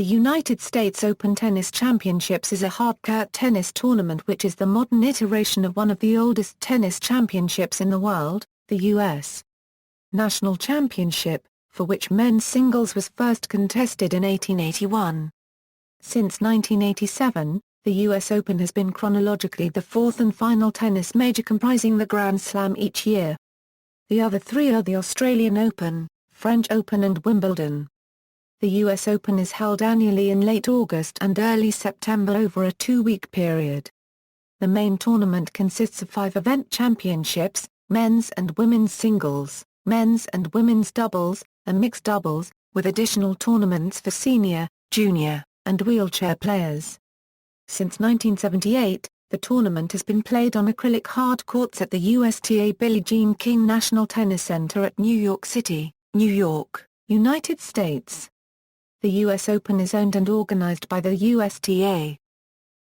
The United States Open Tennis Championships is a hardcourt tennis tournament which is the modern iteration of one of the oldest tennis championships in the world, the U.S. National Championship, for which men's singles was first contested in 1881. Since 1987, the U.S. Open has been chronologically the fourth and final tennis major comprising the Grand Slam each year. The other three are the Australian Open, French Open and Wimbledon. The U.S. Open is held annually in late August and early September over a 2-week period. The main tournament consists of 5 event championships, men's and women's singles, men's and women's doubles, and mixed doubles, with additional tournaments for senior, junior, and wheelchair players. Since 1978, the tournament has been played on acrylic hard courts at the USTA Billie Jean King National Tennis Center at New York City, New York, United States. The U.S. Open is owned and organized by the USTA.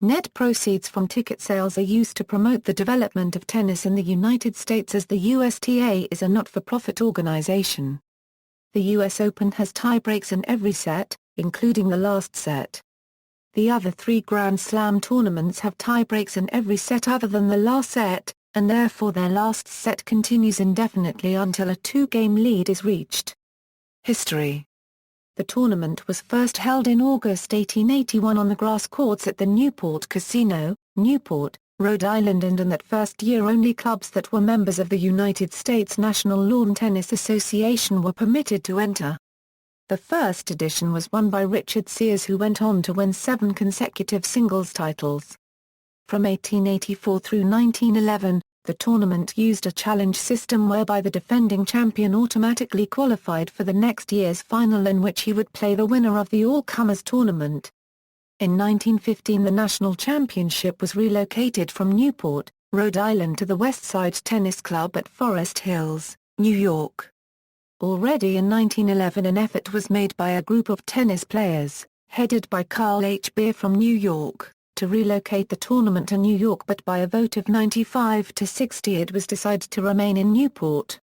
Net proceeds from ticket sales are used to promote the development of tennis in the United States as the USTA is a not-for-profit organization. The U.S. Open has tie-breaks in every set, including the last set. The other 3 Grand Slam tournaments have tie-breaks in every set other than the last set, and therefore their last set continues indefinitely until a 2-game lead is reached. History. The tournament was first held in August 1881 on the grass courts at the Newport Casino, Newport, Rhode Island, and in that first year only clubs that were members of the United States National Lawn Tennis Association were permitted to enter. The first edition was won by Richard Sears, who went on to win 7 consecutive singles titles. From 1884 through 1911, the tournament used a challenge system whereby the defending champion automatically qualified for the next year's final, in which he would play the winner of the all-comers tournament. In 1915 the national championship was relocated from Newport, Rhode Island to the Westside Tennis Club at Forest Hills, New York. Already in 1911 an effort was made by a group of tennis players, headed by Carl H. Beer from New York, to relocate the tournament to New York, but by a vote of 95 to 60 it was decided to remain in Newport.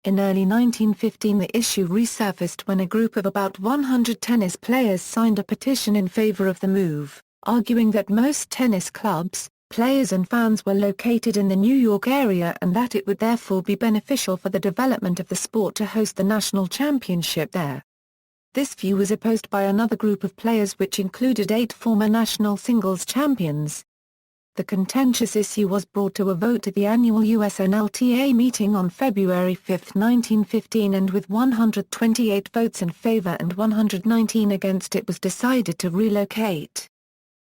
In early 1915 the issue resurfaced when a group of about 100 tennis players signed a petition in favor of the move, arguing that most tennis clubs, players and fans were located in the New York area and that it would therefore be beneficial for the development of the sport to host the national championship there. This view was opposed by another group of players which included 8 former national singles champions. The contentious issue was brought to a vote at the annual USNLTA meeting on February 5, 1915, and with 128 votes in favor and 119 against it was decided to relocate.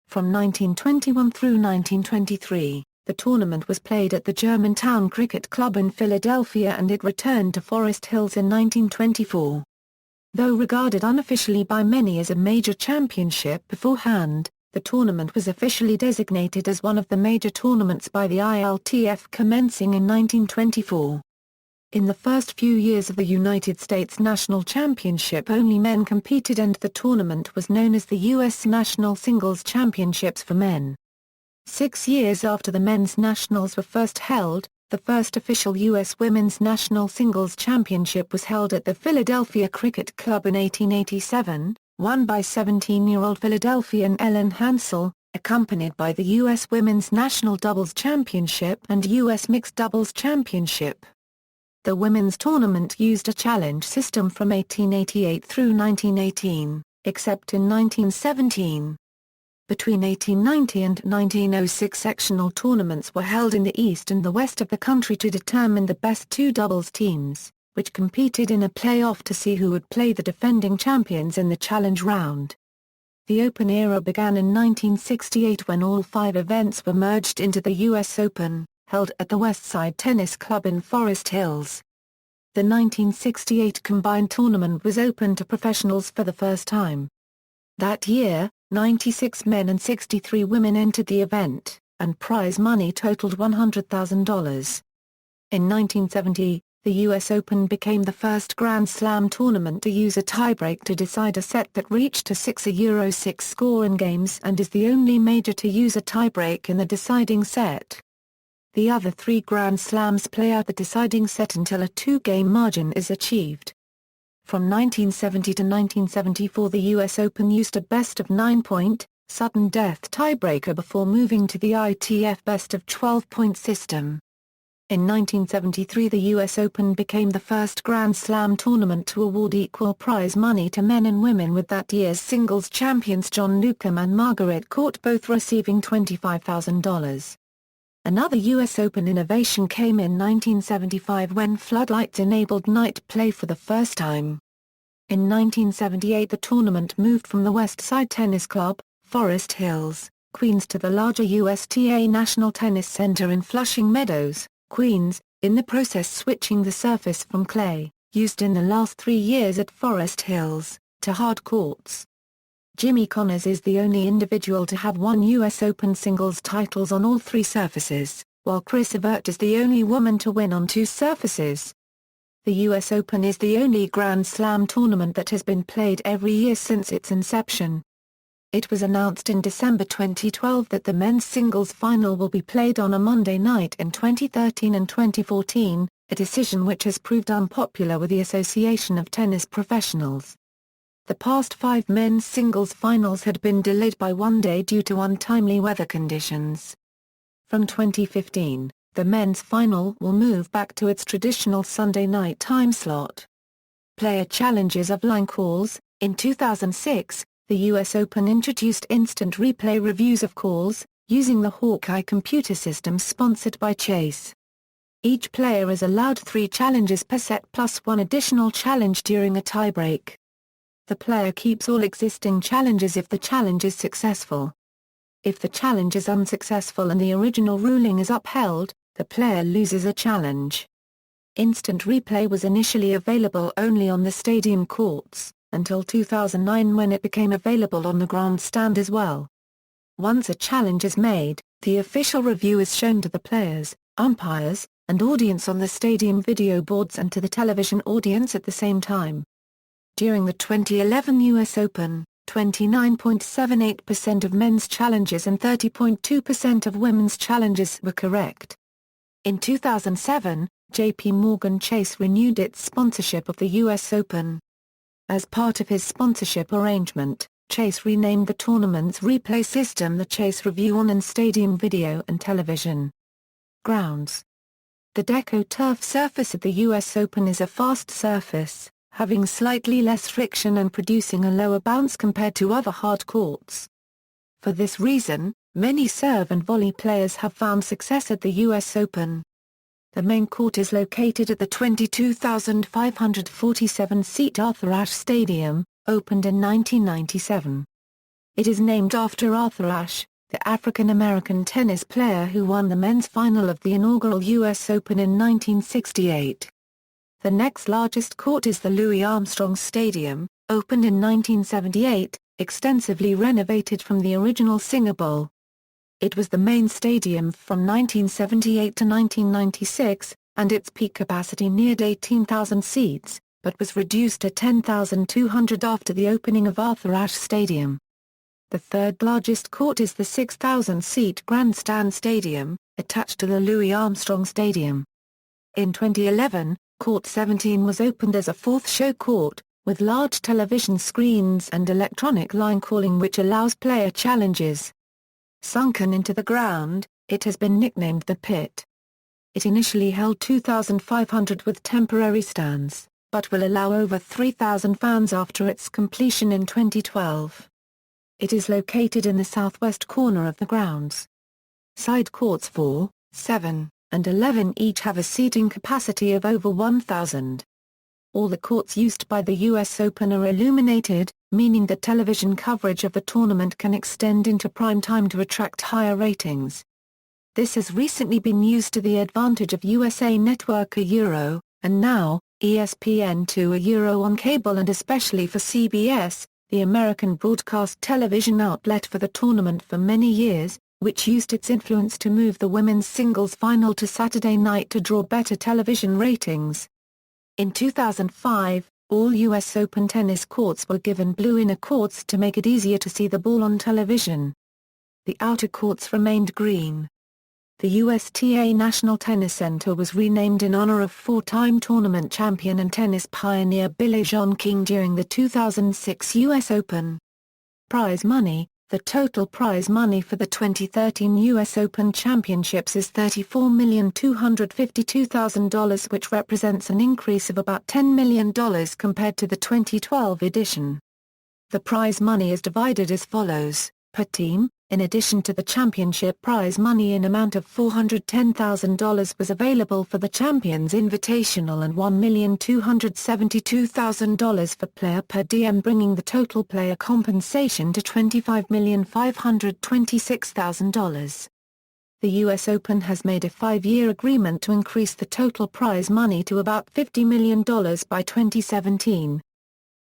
From 1921 through 1923, the tournament was played at the Germantown Cricket Club in Philadelphia and it returned to Forest Hills in 1924. Though regarded unofficially by many as a major championship beforehand, the tournament was officially designated as one of the major tournaments by the ILTF commencing in 1924. In the first few years of the United States National Championship only men competed and the tournament was known as the U.S. National Singles Championships for men. 6 years after the men's nationals were first held, the first official U.S. Women's National Singles Championship was held at the Philadelphia Cricket Club in 1887, won by 17-year-old Philadelphian Ellen Hansel, accompanied by the U.S. Women's National Doubles Championship and U.S. Mixed Doubles Championship. The women's tournament used a challenge system from 1888 through 1918, except in 1917. Between 1890 and 1906 sectional tournaments were held in the east and the west of the country to determine the best 2 doubles teams, which competed in a play-off to see who would play the defending champions in the challenge round. The Open era began in 1968 when all 5 events were merged into the U.S. Open, held at the Westside Tennis Club in Forest Hills. The 1968 combined tournament was open to professionals for the first time. That year, 96 men and 63 women entered the event, and prize money totaled $100,000. In 1970, the U.S. Open became the first Grand Slam tournament to use a tiebreak to decide a set that reached a 6-6 score in games and is the only major to use a tiebreak in the deciding set. The other 3 Grand Slams play out the deciding set until a 2-game margin is achieved. From 1970 to 1974 the US Open used a best-of-9-point, sudden death tiebreaker before moving to the ITF best-of-12-point system. In 1973 the US Open became the first Grand Slam tournament to award equal prize money to men and women, with that year's singles champions John Newcombe and Margaret Court both receiving $25,000. Another US Open innovation came in 1975 when floodlights enabled night play for the first time. In 1978 the tournament moved from the West Side Tennis Club, Forest Hills, Queens to the larger USTA National Tennis Center in Flushing Meadows, Queens, in the process switching the surface from clay, used in the last 3 years at Forest Hills, to hard courts. Jimmy Connors is the only individual to have won US Open singles titles on all 3 surfaces, while Chris Evert is the only woman to win on 2 surfaces. The US Open is the only Grand Slam tournament that has been played every year since its inception. It was announced in December 2012 that the men's singles final will be played on a Monday night in 2013 and 2014, a decision which has proved unpopular with the Association of Tennis Professionals. The past 5 men's singles finals had been delayed by 1 day due to untimely weather conditions. From 2015, the men's final will move back to its traditional Sunday night time slot. Player challenges of line calls. In 2006, the US Open introduced instant replay reviews of calls, using the Hawkeye computer system sponsored by Chase. Each player is allowed 3 challenges per set plus 1 additional challenge during a tiebreak. The player keeps all existing challenges if the challenge is successful. If the challenge is unsuccessful and the original ruling is upheld, the player loses a challenge. Instant replay was initially available only on the stadium courts, until 2009 when it became available on the grandstand as well. Once a challenge is made, the official review is shown to the players, umpires, and audience on the stadium video boards and to the television audience at the same time. During the 2011 US Open, 29.78% of men's challenges and 30.2% of women's challenges were correct. In 2007, JP Morgan Chase renewed its sponsorship of the US Open. As part of his sponsorship arrangement, Chase renamed the tournament's replay system the Chase Review on Stadium Video and Television. Grounds. The Deco turf surface at the US Open is a fast surface, having slightly less friction and producing a lower bounce compared to other hard courts. For this reason, many serve and volley players have found success at the US Open. The main court is located at the 22,547-seat Arthur Ashe Stadium, opened in 1997. It is named after Arthur Ashe, the African-American tennis player who won the men's final of the inaugural US Open in 1968. The next largest court is the Louis Armstrong Stadium, opened in 1978, extensively renovated from the original Singer Bowl. It was the main stadium from 1978 to 1996, and its peak capacity neared 18,000 seats, but was reduced to 10,200 after the opening of Arthur Ashe Stadium. The third largest court is the 6,000-seat Grandstand Stadium, attached to the Louis Armstrong Stadium. In 2011, Court 17 was opened as a fourth show court, with large television screens and electronic line calling which allows player challenges. Sunken into the ground, it has been nicknamed the Pit. It initially held 2,500 with temporary stands, but will allow over 3,000 fans after its completion in 2012. It is located in the southwest corner of the grounds. Side courts 4, 7, and 11 each have a seating capacity of over 1,000. All the courts used by the US Open are illuminated, meaning that television coverage of the tournament can extend into prime time to attract higher ratings. This has recently been used to the advantage of USA Network Euro, and now, ESPN2 Euro on cable, and especially for CBS, the American broadcast television outlet for the tournament for many years, which used its influence to move the women's singles final to Saturday night to draw better television ratings. In 2005, all US Open tennis courts were given blue inner courts to make it easier to see the ball on television. The outer courts remained green. The USTA National Tennis Center was renamed in honor of four-time tournament champion and tennis pioneer Billie Jean King during the 2006 US Open. Prize money. The total prize money for the 2013 US Open Championships is $34,252,000, which represents an increase of about $10 million compared to the 2012 edition. The prize money is divided as follows: per team, in addition to the championship prize money, an amount of $410,000 was available for the Champions Invitational and $1,272,000 for player per diem, bringing the total player compensation to $25,526,000. The US Open has made a 5-year agreement to increase the total prize money to about $50 million by 2017.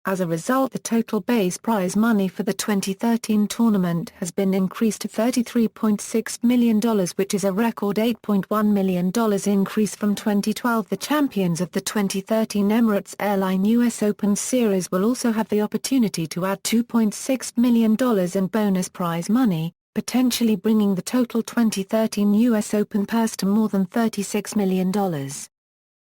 As a result, the total base prize money for the 2013 tournament has been increased to $33.6 million, which is a record $8.1 million increase from 2012. The champions of the 2013 Emirates Airline US Open Series will also have the opportunity to add $2.6 million in bonus prize money, potentially bringing the total 2013 US Open purse to more than $36 million.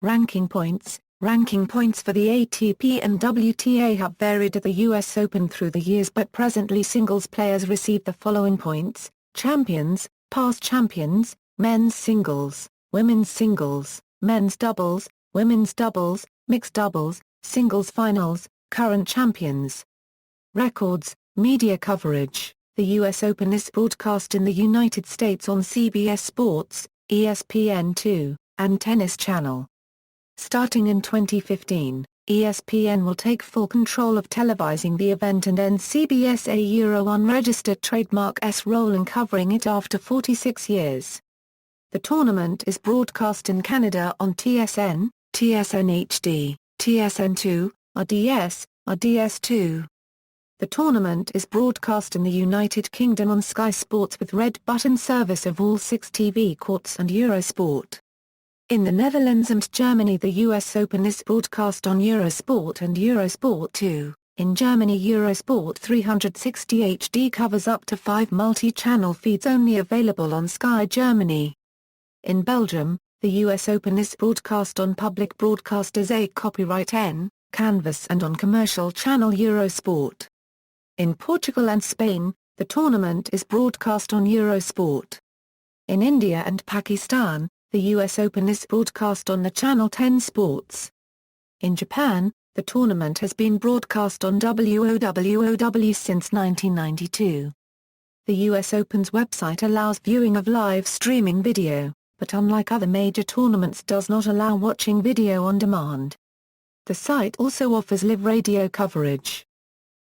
Ranking points. Ranking points for the ATP and WTA have varied at the US Open through the years, but presently singles players receive the following points: champions, past champions, men's singles, women's singles, men's doubles, women's doubles, mixed doubles, singles finals, current champions. Records, media coverage. The US Open is broadcast in the United States on CBS Sports, ESPN2, and Tennis Channel. Starting in 2015, ESPN will take full control of televising the event and end CBS unregistered trademark's role in covering it after 46 years. The tournament is broadcast in Canada on TSN, TSN HD, TSN2, RDS, RDS2. The tournament is broadcast in the United Kingdom on Sky Sports with red button service of all 6 TV courts and Eurosport. In the Netherlands and Germany, the US Open is broadcast on Eurosport and Eurosport 2. In Germany, Eurosport 360 HD covers up to 5 multi-channel feeds only available on Sky Germany. In Belgium, the US Open is broadcast on public broadcasters A copyright N, Canvas, and on commercial channel Eurosport. In Portugal and Spain, the tournament is broadcast on Eurosport. In India and Pakistan, the US Open is broadcast on the Channel 10 Sports. In Japan, the tournament has been broadcast on WOWOW since 1992. The US Open's website allows viewing of live streaming video, but unlike other major tournaments does not allow watching video on demand. The site also offers live radio coverage.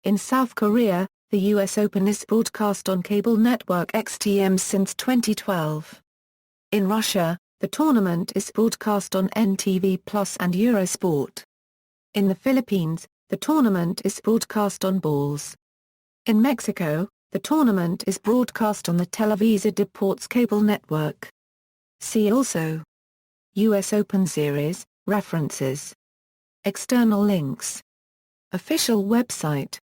In South Korea, the US Open is broadcast on cable network XTM since 2012. In Russia, the tournament is broadcast on NTV Plus and Eurosport. In the Philippines, the tournament is broadcast on Balls. In Mexico, the tournament is broadcast on the Televisa Deportes cable network. See also: US Open Series, references. External links. Official website.